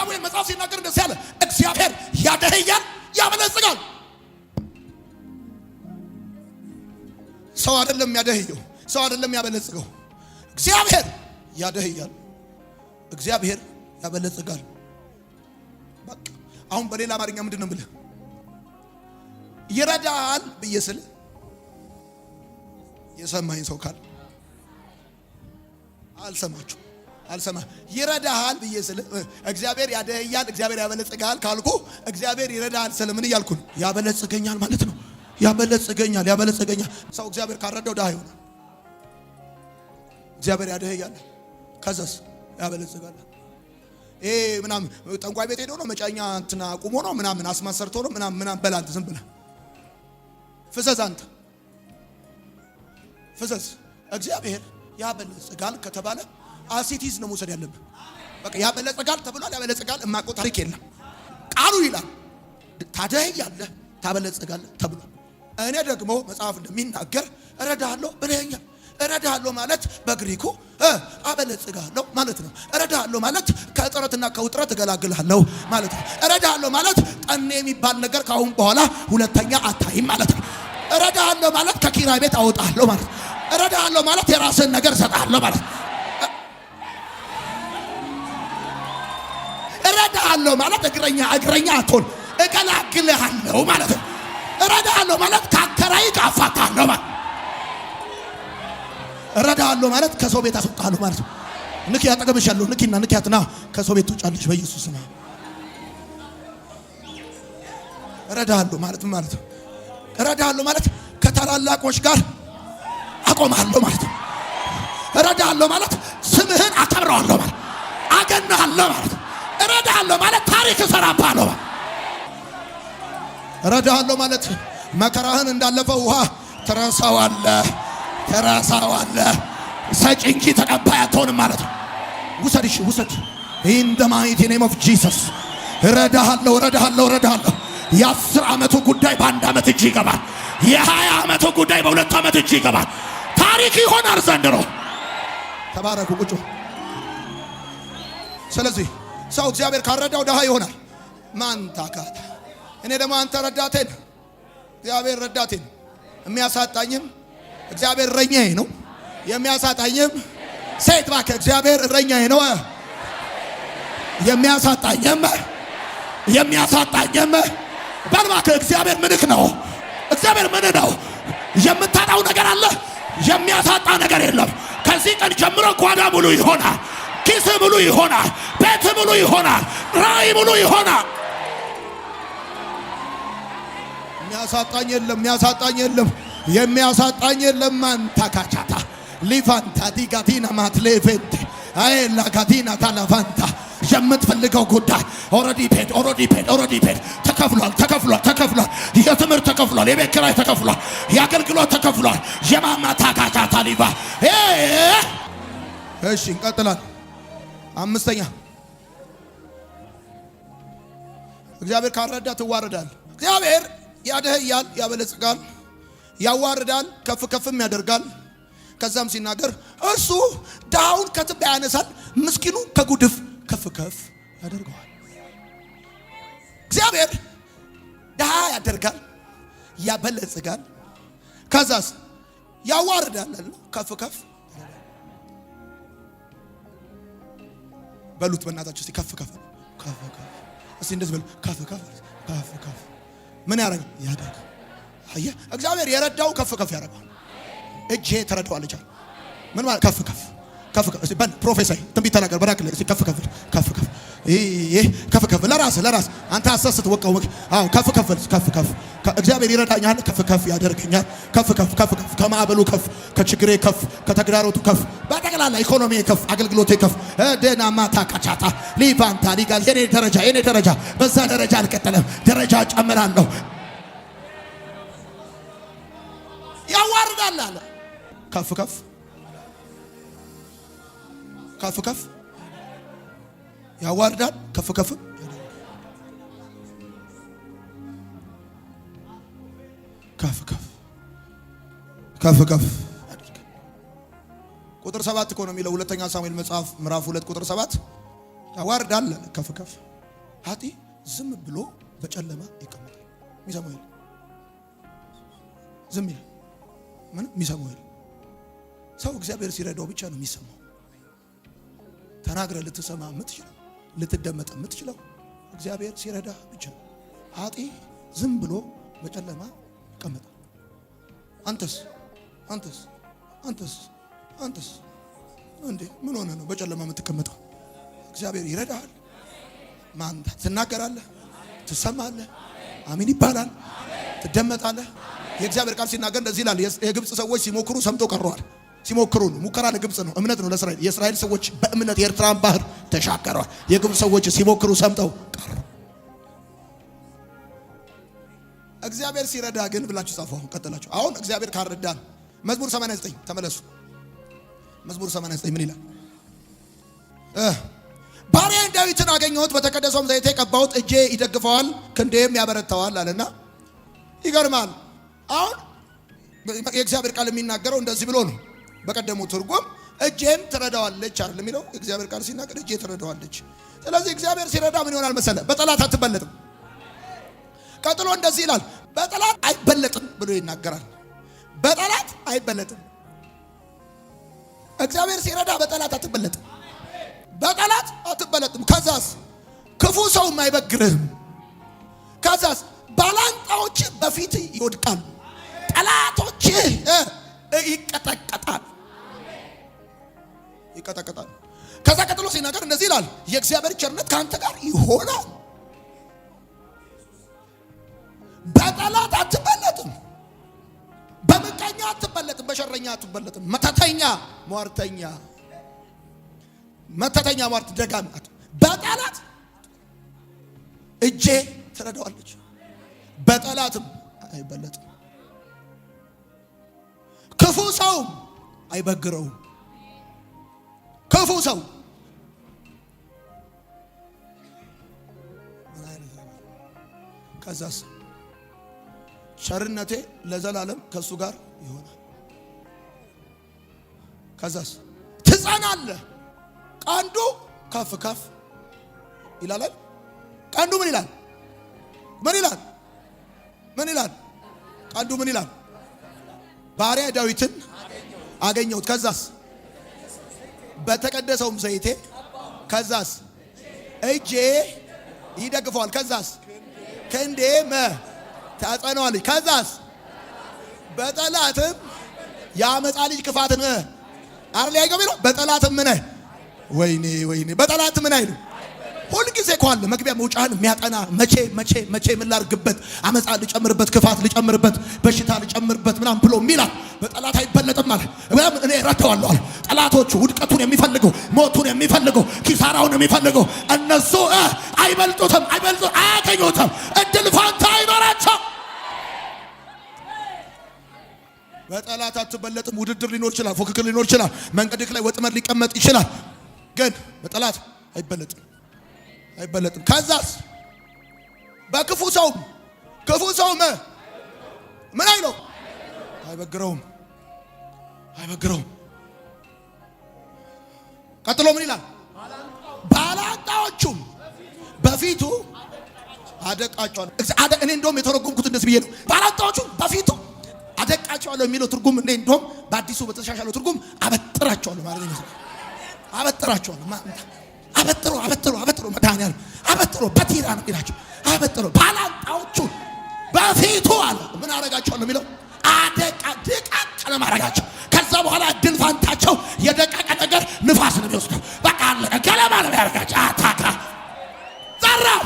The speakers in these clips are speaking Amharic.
ሳሙኤል መጽሐፍ ሲናገር እንደዚህ ያለ እግዚአብሔር ያደህያል ያበለጽጋል። ሰው አይደለም ያደህየው፣ ሰው አይደለም ያበለጽገው። እግዚአብሔር ያደህያል፣ እግዚአብሔር ያበለጽጋል። በቃ አሁን በሌላ አማርኛ ምንድነው ብለህ ይረዳል ብዬ ስል የሰማኝ ሰው ካለ አልሰማ ይረዳሃል ብዬ ስል እግዚአብሔር ያደህያል እግዚአብሔር ያበለጽጋል ካልኩ እግዚአብሔር ይረዳሃል ስለ ምን እያልኩ ነው? ያበለጽገኛል ማለት ነው። ያበለጽገኛል። ሰው እግዚአብሔር ካረዳው ድሃ ይሆናል። እግዚአብሔር ያደህያል ከዛስ ያበለጽጋል። ምናምን ጠንቋይ ቤት ሄዶ ነው መጫኛ እንትና ቁሞ ነው ምናምን አስማሰርቶ ነው ምናምን በላንተ ዝም ብለህ ፍሰስ አንተ ፍሰስ። እግዚአብሔር ያበለጽጋል ከተባለ አሲቲዝ ነው መውሰድ ያለብህ። በቃ ያበለጽጋል ተብሏል። ያበለጽጋል የማውቀው ታሪክ የለም። ቃሉ ይላል ታደህያለህ ታበለጽጋለህ ተብሏል። እኔ ደግሞ መጽሐፍ እንደሚናገር እረዳሃለሁ ብለኸኛል። እረዳሃለሁ ማለት በግሪኩ አበለጽጋለሁ ማለት ነው። እረዳሃለሁ ማለት ከእጥረትና ከውጥረት እገላግልሃለሁ ማለት ነው። እረዳሃለሁ ማለት ጠኔ የሚባል ነገር ካሁን በኋላ ሁለተኛ አታይም ማለት ነው። እረዳሃለሁ ማለት ከኪራይ ቤት አወጣለሁ ማለት ነው። እረዳሃለሁ ማለት የራስህን ነገር እሰጥሃለሁ ማለት ነው። እረዳሃለሁ ማለት እግረኛ አትሆን እገላግልሃለሁ ማለት ነው። እረዳሃለሁ ማለት ከአከራይ አፋታለሁ ማለት እረዳሃለሁ ማለት ከሰው ቤት አስወጣለሁ ማለት ነው። ንኪ ያጠገብሻለሁ ንኪያትና ከሰው ቤት ውጫለሽ በኢየሱስ ስም። እረዳሃለሁ ማለት ምን ማለት ነው? እረዳሃለሁ ማለት ከታላላቆች ጋር አቆማለሁ ማለት ነው። እረዳሃለሁ ማለት ስምህን አከብረዋለሁ ማለት አገናለሁ ማለት እረዳሃለሁ ማለት ታሪክ እሰራብሃለሁ ማለት እረዳሃለሁ ማለት መከራህን እንዳለፈው ውሃ ትረሳዋለህ ሰጪ እንጂ ተቀባይ አትሆንም ማለት ነው። ውሰድ in the mighty name of Jesus። እረዳሃለሁ የ10 ዓመቱ ጉዳይ በ1 ዓመት እጅ ይገባል። የ20 ዓመቱ ጉዳይ በ2 ዓመት እጅ ይገባል። ታሪክ ይሆናል ዘንድሮ። ተባረኩ ቁጭ። ስለዚህ ሰው እግዚአብሔር ካረዳው ድሃ ይሆናል። ማን ታካታ እኔ ደግሞ አንተ ረዳቴን እግዚአብሔር ረዳቴን የሚያሳጣኝም እግዚአብሔር እረኛዬ ነው። የሚያሳጣኝም ሴት እባክህ እግዚአብሔር እረኛዬ ነው። የሚያሳጣኝም በልባክህ እግዚአብሔር ምንክ ነው። እግዚአብሔር ምን ነው? የምታጣው ነገር አለ፣ የሚያሳጣ ነገር የለም። ከዚህ ቀን ጀምሮ ጓዳ ሙሉ ይሆናል፣ ኪስ ሙሉ ይሆናል፣ ቤት ሙሉ ይሆናል፣ ራእይ ሙሉ ይሆናል። የሚያሳጣኝ የለም። ማንታካቻታ ሊፋንታ ዲጋቲና ማትሌፌንት አይላ ጋቲና ታላፋንታ የምትፈልገው ጉዳይ ኦሬዲ ፔድ ተከፍሏል። የትምህርት ተከፍሏል፣ የቤት ኪራይ ተከፍሏል፣ የአገልግሎት ተከፍሏል። የማማታካቻታ ሊባ እሺ እንቀጥላለን። 5ኛ እግዚአብሔር ካረዳ ትዋረዳል። እግዚአብሔር ያደህያል ያበለጽጋል፣ ያዋርዳል ከፍም ያደርጋል። ከዛም ሲናገር እሱ ዳውን ከትቢያ ያነሳል፣ ምስኪኑ ከጉድፍ ከፍ ያደርገዋል። እግዚአብሔር ድሃ ያደርጋል፣ ያበለጽጋል፣ ከዛስ ያዋርዳል፣ ከፍ በሉት በእናታችሁ እስቲ ከፍ እስቲ እንደዚህ በሉ ከፍ ምን ያደርጋል? አየህ እግዚአብሔር የረዳው ከፍ ያደርጋል። እጄ ተረዳዋለች። ምን ማለት ከፍ እስቲ በል ፕሮፌሰር ትንቢት ተናገር በራክለ እስቲ ከፍ ለራስ አንተ አሰስት ወቀው አዎ ከፍ እግዚአብሔር ይረዳኛል፣ ከፍ ያደርገኛል። ከፍ ከማዕበሉ ከፍ፣ ከችግሬ ከፍ፣ ከተግዳሮቱ ከፍ፣ በጠቅላላ ኢኮኖሚ ከፍ፣ አገልግሎቴ ከፍ። ደና ማታ ካቻታ ሊፋንታ ሊጋል የኔ ደረጃ በዛ ደረጃ አልቀጠለም፣ ደረጃ ጨምራለሁ። ያዋርዳል አለ ከፍ ያዋርዳል ከፍ ቁጥር 7 እኮ ነው የሚለው ሁለተኛ ሳሙኤል መጽሐፍ ምዕራፍ 2 ቁጥር 7 ያዋርዳል ከፍ ኃጢ ዝም ብሎ በጨለማ ይቀመጣል። የሚሰማው የለም። ዝም ይላል። ምን የሚሰማው የለም። ሰው እግዚአብሔር ሲረዳው ብቻ ነው የሚሰማው። ተናግረህ ልትሰማ የምትችለው ልትደመጥ የምትችለው እግዚአብሔር ሲረዳ ብቻ። ኃጢ ዝም ብሎ በጨለማ ይቀመጣል። አንተስ እንዴ ምን ሆነ ነው በጨለማ የምትቀመጠው? እግዚአብሔር ይረዳሃል። ማንተ ትናገራለህ፣ ትሰማለህ፣ አሜን ይባላል፣ ትደመጣለህ። የእግዚአብሔር ቃል ሲናገር እንደዚህ ይላል፣ የግብጽ ሰዎች ሲሞክሩ ሰምተው ቀረዋል። ሲሞክሩ ነው። ሙከራ ለግብጽ ነው፣ እምነት ነው ለእስራኤል። የእስራኤል ሰዎች በእምነት የኤርትራን ባህር ተሻገረዋል። የግብጽ ሰዎች ሲሞክሩ ሰምተው ቀሩ። እግዚአብሔር ሲረዳ ግን ብላችሁ ጻፉ። አሁን ቀጥላችሁ አሁን እግዚአብሔር ካረዳን መዝሙር 89 ተመለሱ። መዝሙር 89 ምን ይላል? ባሪያዬን ዳዊትን አገኘሁት፣ በተቀደሰውም ዘይቴ ቀባሁት፣ እጄ ይደግፈዋል ክንዴም ያበረታዋል አለና ይገርማል። አሁን የእግዚአብሔር ቃል የሚናገረው እንደዚህ ብሎ ነው። በቀደሙ ትርጉም እጄም ትረዳዋለች አይደል የሚለው? እግዚአብሔር ቃል ሲናገር እጄ ትረዳዋለች። ስለዚህ እግዚአብሔር ሲረዳ ምን ይሆናል መሰለ? በጠላት አትበለጥም። ቀጥሎ እንደዚህ ይላል፣ በጠላት አይበለጥም ብሎ ይናገራል። በጠላት አይበለጥም። እግዚአብሔር ሲረዳ በጠላት አትበለጥም። በጠላት አትበለጥም። ከዛስ ክፉ ሰውም አይበግርህም። ከዛስ ባላንጣዎች በፊት ይወድቃሉ፣ ጠላቶች ይቀጠቀጣል። ከዛ ቀጥሎ ሲናገር እንደዚህ ይላል፣ የእግዚአብሔር ቸርነት ከአንተ ጋር ይሆናል። በጠላት አትበለጥም፣ በምቀኛ አትበለጥም፣ በሸረኛ አትበለጥም። መተተኛ ሟርት ደጋሚ በጠላት እጄ ትረዳዋለች፣ በጠላትም አይበለጥም። ክፉ ሰው አይበግረውም። ክፉ ሰው ከዛስ ቸርነቴ ለዘላለም ከሱ ጋር ይሆናል። ከዛስ ትጸናለህ። ቀንዱ ከፍ ከፍ ይላል። ቀንዱ ምን ይላል? ቀንዱ ምን ይላል? ባሪያ ዳዊትን አገኘሁት፣ ከዛስ በተቀደሰውም ዘይቴ፣ ከዛስ እጄ ይደግፈዋል፣ ከዛስ ክንዴ ታጸናዋለች፣ ከዛስ በጠላትም የአመፃ ልጅ ክፋትን አርሊ አይገብ ነው። በጠላትም ምን ወይኔ በጠላት ምን አይሉ ሁሉ ጊዜ ኳል መግቢያ መውጫህን የሚያጠና መቼ ምን ላርግበት፣ አመፃ ልጨምርበት፣ ክፋት ልጨምርበት፣ በሽታ ልጨምርበት ምናም ብሎ ሚላል። በጠላት አይበለጥም ማለት እኔ ረተዋለሁ አለ። ጠላቶቹ ውድቀቱን የሚፈልገው ሞቱን የሚፈልገው ኪሳራውን የሚፈልገው እነሱ አይበልጡትም፣ አያገኙትም፣ እድል ፋንታ አይኖራቸው። በጠላት አትበለጥም። ውድድር ሊኖር ይችላል፣ ፉክክር ሊኖር ይችላል፣ መንገድክ ላይ ወጥመድ ሊቀመጥ ይችላል። ግን በጠላት አይበለጥም። ከዛስ በክፉ ሰው ምን አይለው? አይበግረውም። ቀጥሎ ምን ይላል? ባላንጣዎቹም በፊቱ አደቃቸዋለሁ። እኔ እንደውም የተረጎምኩት እንደዚህ ብዬ ነው። ባላንጣዎቹም በፊቱ አደቃቸዋለሁ የሚለው ትርጉም እኔ እንደውም በአዲሱ በተሻሻለው ትርጉም አበጥራቸዋለሁ ማለት ነው። አበጥራቸዋለሁ መድኃኒዓለም አበጥሮ በቲራ ነው ይላቸው። አበጥሮ ባላንጣዎቹ በፊቱ አለ ምን አረጋቸዋለሁ የሚለው ደቃቅ ለማረጋቸው። ከዛ በኋላ እድል ፋንታቸው የደቀቀ ነገር ንፋስ ነው የሚወስደው። በቃ አለቀ። ገለማ ነው ያረጋቸው። አታካ ዘራው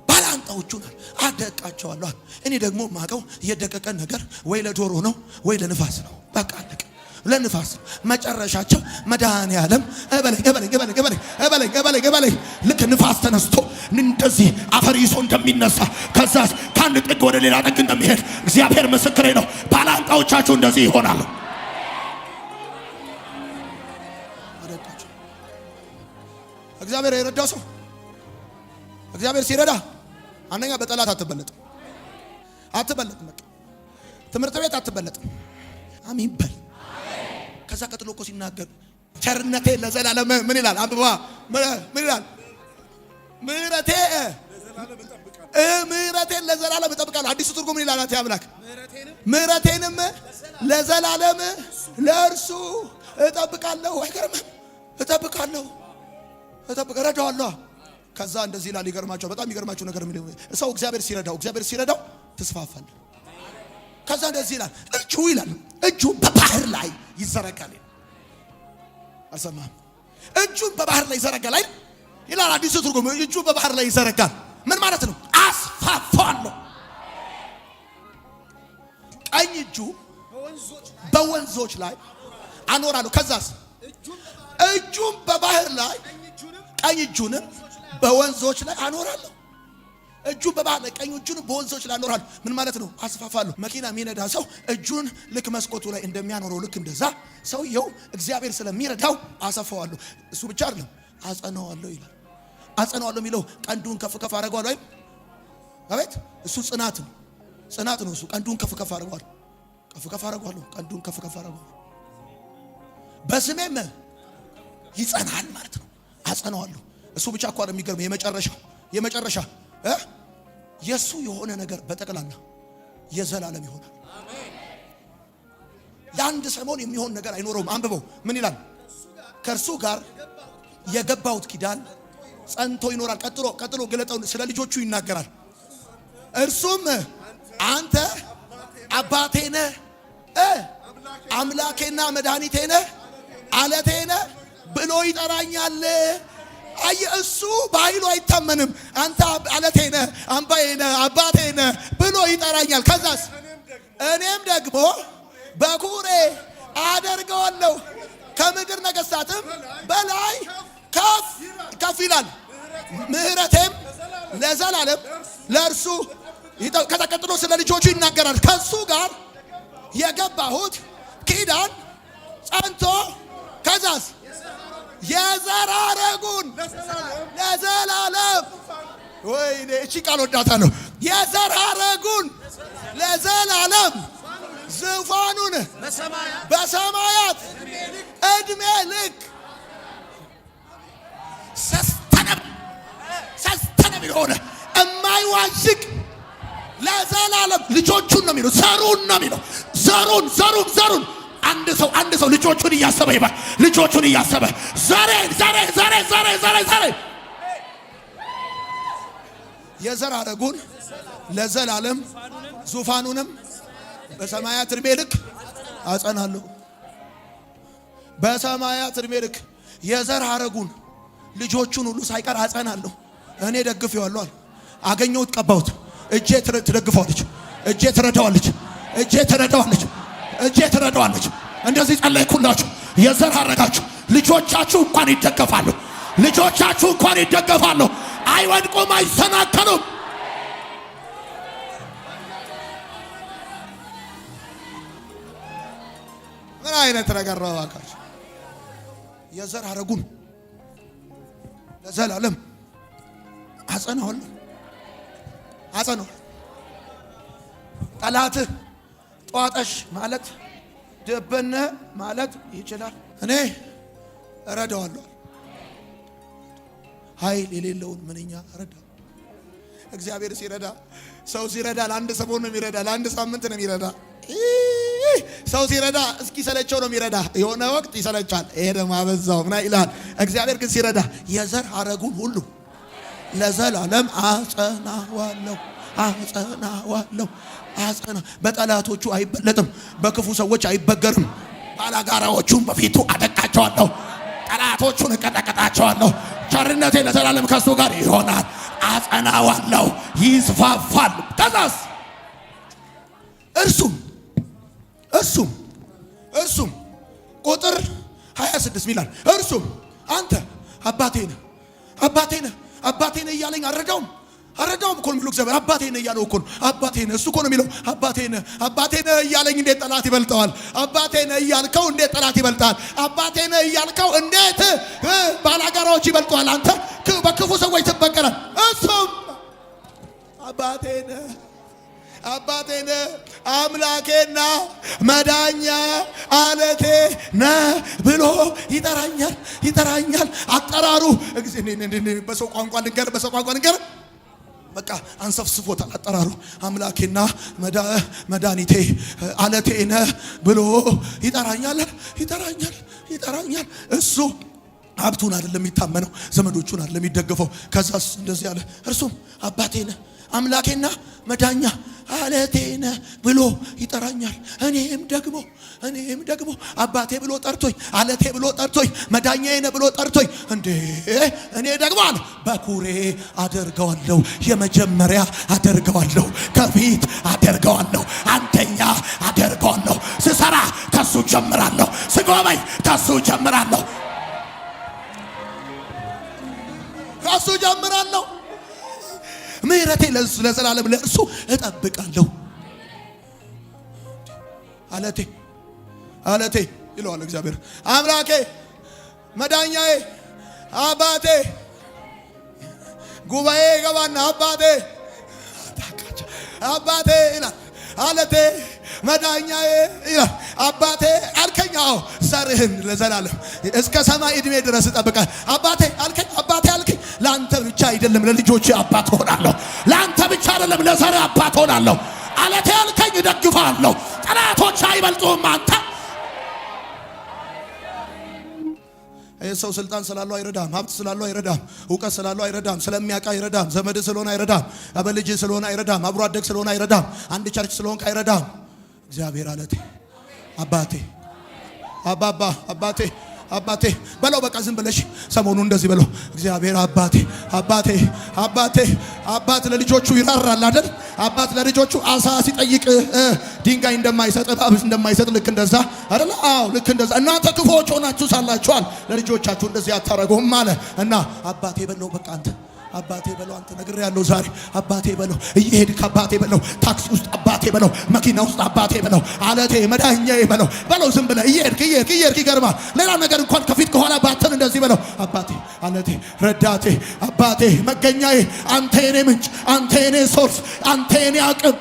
ባላንጣዎቹን አደቃቸዋለሁ። እኔ ደግሞ ማቀው የደቀቀ ነገር ወይ ለዶሮ ነው ወይ ለንፋስ ነው። በቃ አለቀ። ለንፋስ መጨረሻቸው መድኃኒዓለም እበለኝ ልክ ንፋስ ተነስቶ እንደዚህ አፈር ይዞ እንደሚነሳ ከዛስ ከአንድ ጥግ ወደ ሌላ ጥግ እንደሚሄድ እግዚአብሔር ምስክሬ ነው። ባላንጣዎቻችሁ እንደዚህ ይሆናሉ። እግዚአብሔር የረዳው ሰው እግዚአብሔር ሲረዳ አንደኛ በጠላት አትበለጥም። በቃ ትምህርት ቤት አትበለጥም። አሜን በል። ከዛ ቀጥሎ እኮ ሲናገር ቸርነቴ ለዘላለም ምን ይላል? አንብባ ምን ይላል? ምህረቴን ለዘላለም እጠብቃለሁ። አዲሱ ትርጉም ይላል አንተ አምላክ ምህረቴንም ለዘላለም ለእርሱ እጠብቃለሁ። አይገርምም? እጠብቃለሁ እረዳዋለሁ። ከዛ እንደዚህ ይላል። ይገርማቸው በጣም ይገርማቸው ነገር ምን ሰው እግዚአብሔር ሲረዳው ተስፋፋል። ከዛ እንደዚህ ይላል እጁ በባህር ላይ ይዘረጋል። አልሰማህም? እጁን በባህር ላይ ይዘረጋል ይላል አዲሱ ትርጉም። እጁ በባህር ላይ ይዘረጋል ምን ማለት ነው? አስፋፋለሁ። ቀኝ እጁ በወንዞች ላይ አኖራለሁ። ከዛስ እጁን በባህር ላይ ቀኝ እጁንም በወንዞች ላይ አኖራለሁ። እጁ በባህር ላይ ቀኝ እጁን በወንዞች ላይ አኖራለሁ። ምን ማለት ነው? አስፋፋለሁ። መኪና የሚነዳ ሰው እጁን ልክ መስኮቱ ላይ እንደሚያኖረው ልክ እንደዛ ሰውየው እግዚአብሔር ስለሚረዳው አሰፋዋለሁ። እሱ ብቻ አይደለም አጸናዋለሁ ይላል። አጸናዋለሁ የሚለው ቀንዱን ከፍ ከፍ አደርገዋለሁ አይደል? አቤት እሱ ጽናት ነው። እሱ ቀንዱን ከፍ ከፍ አደርገዋለሁ። ቀንዱን ከፍ ከፍ አደርገዋለሁ። በስሜም ይጸናል ማለት ነው። አጸናዋለሁ። እሱ ብቻ እኮ አይደለም። የሚገርም የመጨረሻ የሱ የሆነ ነገር በጠቅላላ የዘላለም ይሆናል። ለአንድ ሰሞን የሚሆን ነገር አይኖረውም። አንብበው ምን ይላል? ከእርሱ ጋር የገባሁት ኪዳን ጸንቶ ይኖራል። ቀጥሎ ገለጠው ስለ ልጆቹ ይናገራል። እርሱም አንተ አባቴ ነህ፣ አምላኬና መድኃኒቴ ነህ፣ አለቴ ነህ ብሎ ይጠራኛል። እሱ በኃይሉ አይታመንም። አንተ አለቴ ነህ፣ አምባዬ ነህ፣ አባቴ ነህ ብሎ ይጠራኛል። ከዛስ እኔም ደግሞ በኩሬ አደርገዋለሁ፣ ከምድር ነገሥታትም በላይ ከፍ ይላል። ምህረቴም ለዘላለም ለእርሱ ከተቀጥሎ ስለ ልጆቹ ይናገራል። ከሱ ጋር የገባሁት ኪዳን ጸንቶ ከዛስ የዘር ሐረጉን ለዘላለም ወይኔ እቺ ቃል ወዳታለሁ። የዘር ሐረጉን ለዘላለም ዙፋኑን በሰማያት እድሜ ልክ ሰስተነብ የሆነ የማይዋዥቅ ለዘላለም ልጆቹን ነው የሚለው። ዘሩን ነው የሚለው። ዘሩን አንድ ሰው ልጆቹን እያሰበ ይባል። ልጆቹን እያሰበ ዛሬ የዘር ሐረጉን ለዘላለም ዙፋኑንም በሰማያት እድሜ ልክ አጸናለሁ። በሰማያት እድሜ ልክ የዘር ሐረጉን ልጆቹን ሁሉ ሳይቀር አጸናለሁ። እኔ ደግፌዋለሁ። አገኘሁት፣ ቀባሁት። እጄ ትደግፈዋለች፣ እጄ ትረዳዋለች። እንደዚህ ጸለይኩላችሁ። የዘር ሐረጋችሁ ልጆቻችሁ እንኳን ይደገፋሉ። አይወድቁም፣ አይሰናከሉም። ምን አይነት ነገር ነው እባካችሁ? የዘር ሐረጉን ለዘላለም አጸናዋለሁ። ጠላትህ ጧጠሽ ማለት ደበነ ማለት ይችላል። እኔ እረዳዋለሁ። ኃይል የሌለውን ምንኛ እረዳ። እግዚአብሔር ሲረዳ ሰው ሲረዳ ለአንድ ሰሞን ነው የሚረዳ፣ ለአንድ ሳምንት ነው የሚረዳ። ሰው ሲረዳ እስኪ ሰለቸው ነው የሚረዳ። የሆነ ወቅት ይሰለቻል። ይሄ ደግሞ አበዛው ምና ይላል። እግዚአብሔር ግን ሲረዳ የዘር ሐረጉን ሁሉ ለዘላለም አጸናዋለሁ። በጠላቶቹ አይበለጥም፣ በክፉ ሰዎች አይበገርም። ባላጋራዎቹን በፊቱ አደቃቸዋለሁ፣ ጠላቶቹን እቀጠቀጣቸዋለሁ። ቸርነቴ ለዘላለም ከሱ ጋር ይሆናል። አጸናዋለሁ፣ ይስፋፋል። ከዛስ እርሱም ቁጥር 26 ይላል። እርሱም አንተ አባቴ ነህ እያለኝ አልረዳውም እኮ ነው የሚለው እግዚአብሔር። አባቴ ነህ እያለው እኮ ነው። አባቴ ነህ እሱ እኮ ነው የሚለው። አባቴ ነህ እያለኝ እንዴት ጠላት ይበልጠዋል? አባቴ ነህ እያልከው እንዴት ጠላት ይበልጣል? አባቴ ነህ እያልከው እንዴት ባላጋራዎች ይበልጠዋል? አንተ በክፉ ሰዎች ትበቀላል። እሱም አባቴ ነህ አባቴ ነህ አምላኬና መዳኛ አለቴ ነህ ብሎ ይጠራኛል። አጠራሩ በሰው ቋንቋ ልንገር በቃ አንሰፍስፎታል። አጠራሩ አምላኬና መድኃኒቴ አለቴ ነህ ብሎ ይጠራኛል። እሱ ሀብቱን አይደለም የሚታመነው፣ ዘመዶቹን አይደለም የሚደገፈው። ከዛስ እንደዚህ አለ፣ እርሱም አባቴ ነህ አምላኬና መዳኛ አለቴ ነህ ብሎ ይጠራኛል። እኔም ደግሞ አባቴ ብሎ ጠርቶኝ፣ አለቴ ብሎ ጠርቶኝ፣ መዳኛዬ ነህ ብሎ ጠርቶኝ፣ እኔ ደግሞ አለ በኩሬ አደርገዋለሁ፣ የመጀመሪያ አደርገዋለሁ፣ ከፊት አደርገዋለሁ፣ አንደኛ አደርገዋለሁ። ስሰራ ከሱ ጀምራለሁ፣ ስጎበኝ ከሱ ጀምራለሁ። ምህረቴ ለዘላለም ለእርሱ እጠብቃለሁ። አለቴ ይለዋል እግዚአብሔር። አምላኬ መዳኛዬ አባቴ ጉባኤ ገባና አባቴ ይላል። አለቴ መዳኛዬ ይላል። አባቴ አልከኝ። አዎ ዘርህን ለዘላለም እስከ ሰማይ እድሜ ድረስ እጠብቃለሁ። አባቴ አልከኝ። ለአንተ ብቻ አይደለም ለልጆቼ አባት ሆናለሁ። ለአንተ ብቻ አይደለም ለዘርህ አባት ሆናለሁ። አለቴ አልከኝ፣ እደግፋለሁ። ጠላቶች አይበልጡም አንተ። ሰው ስልጣን ስላለው አይረዳም፣ ሀብት ስላለው አይረዳም፣ እውቀት ስላለው አይረዳም፣ ስለሚያውቅ አይረዳም፣ ዘመድ ስለሆነ አይረዳም፣ አበልጅ ስለሆነ አይረዳም፣ አብሮ አደግ ስለሆነ አይረዳም፣ አንድ ቸርች ስለሆንክ አይረዳም። እግዚአብሔር አለቴ አባቴ አባቴ በለው። በቃ ዝም ብለሽ ሰሞኑን እንደዚህ በለው። እግዚአብሔር አባት ለልጆቹ ይራራል አይደል? አባት ለልጆቹ አሳ ሲጠይቅ ድንጋይ እንደማይሰጥ እባብ እንደማይሰጥ ልክ እንደዛ አይደል? አዎ ልክ እንደዛ። እናንተ ክፉዎች ሆናችሁ ሳላችኋል ለልጆቻችሁ እንደዚህ አታረጉም አለ እና አባቴ በለው። በቃ አባቴ በለው። አንተ ነገር ያለው ዛሬ አባቴ በለው። እየሄድክ አባቴ በለው። ታክሲ ውስጥ አባቴ በለው። መኪና ውስጥ አባቴ በለው። አለቴ መዳኛዬ በለው። ዝም ብለህ እየሄድክ ይገርማል። ሌላ ነገር እንኳን ከፊት ከኋላ ባተን እንደዚህ በለው። አባቴ አለቴ ረዳቴ አባቴ መገኛዬ፣ አንተ የኔ ምንጭ፣ አንተ የኔ ሶርስ፣ አንተ የኔ አቅም